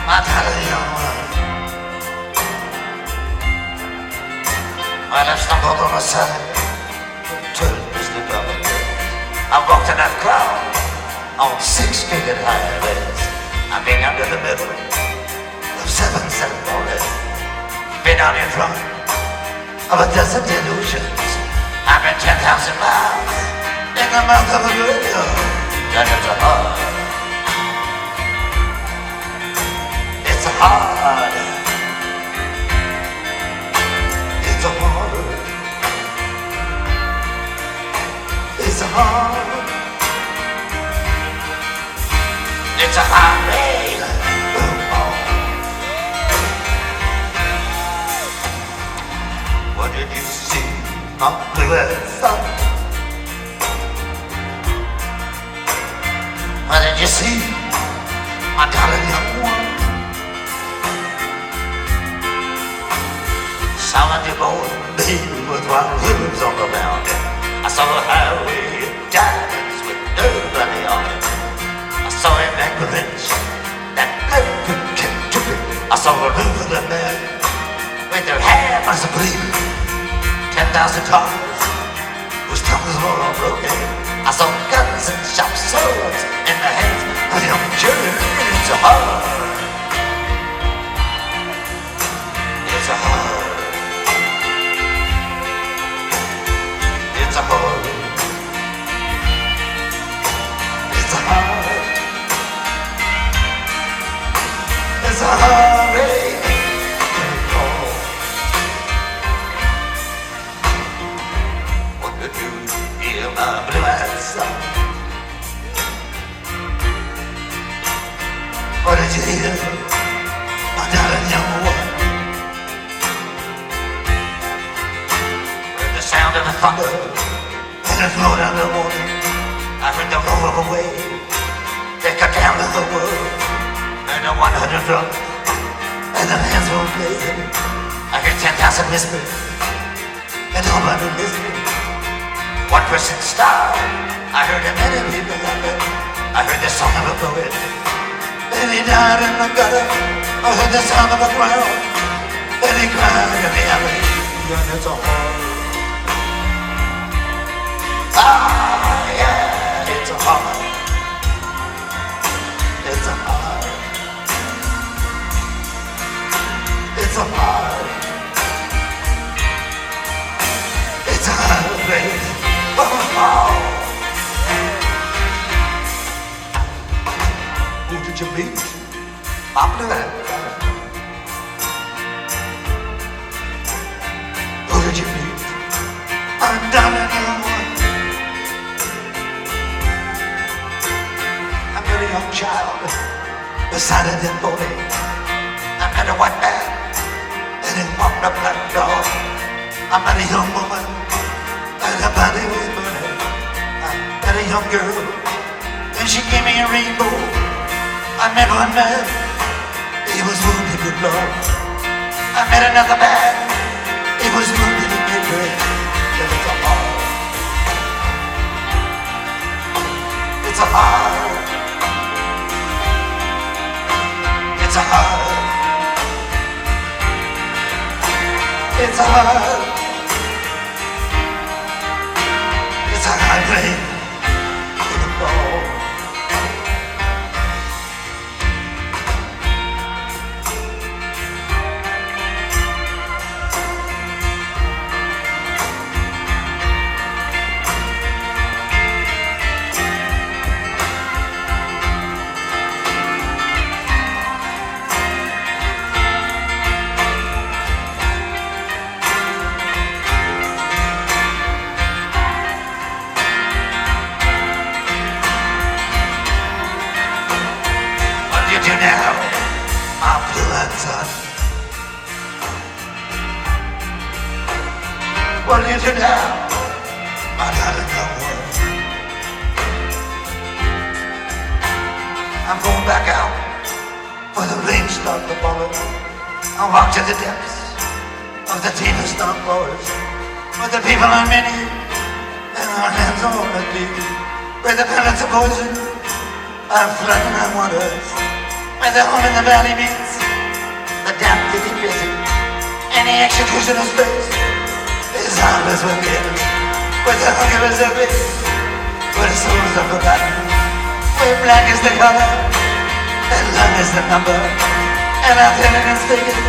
my darling young one. When I stumbled on the side, turned Mr. Double. I walked in that crowd on 6-figure highways. I've been under the middle of 7 borders. Been out in front of a dozen delusions. I've been 10,000 miles in the mouth of a graveyard. And it's a hard. It's a hard. It's a hard. It's a hard. It's a highway. What did you see on blue sun? What did you see, my darling young one? Saw a newborn baby with white ribbons on the mountain. I saw a highway of diamonds with nobody on it. I saw a Bangladesh that blood kept dripping. I saw a river man with their hair was bleeding. 10,000 tars whose tongues were all broken. I saw guns and sharp swords in the hands of young children. It's a hard. It's a hard. It's a hard. It's a hard. It's a hard. Hear my blue-eyed son. What did you hear, my darling young one? Heard the sound of the thunder and it flowed down the water. I heard the roar of a wave that cut down to the world. And the 100 drums and the hands were blazing. I heard 10,000 whispers and nobody listening. One person star, I heard a many people laughing. I heard the song of a poet, and he died in the gutter. I heard the sound of a ground, and he cried in the alley. And it's a hard. Ah, yeah, it's a hard. It's a hard. It's a hard. It's a hard, baby. Who did you meet? My blue-eyed son. Who did you meet? I'm darling young one. I met a young child beside a dead body. I met a white man and he walked a black dog. I met a young woman and her body was burning. I met a young girl, and she gave me a rainbow. I met one man, he was wounded with love. I met another man, he was wounded in hatred. And it's a hard. It's a hard. It's a hard. It's a hard. It's a highway to the ball. You now, my blue-eyed son. What do you do now, my darling young one? I'm going back out where the rain starts to fall. I'll walk to the depths of the deepest dark forest, where the people are many and our hands are on the deep, where the pellets of poison are flooding our waters. where the home in the valley meets the damp city prison, and the executioner's face is harmless with given, where the hunger is a bit, where the souls are forgotten, where black is the color and long is the number, and I'm feeling and speaking,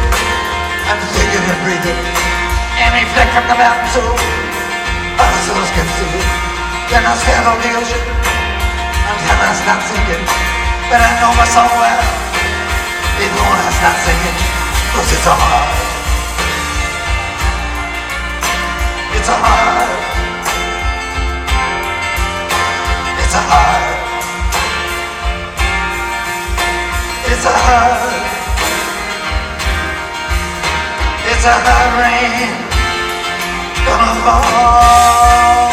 I'm thinking and breathing, and reflect from the mountain too, all the souls can see it. Then I stand on the ocean until I stop singing, but I know my song well before I start singing, 'cause it's a hard, it's a hard, it's a hard, it's a hard, it's a hard rain gonna fall.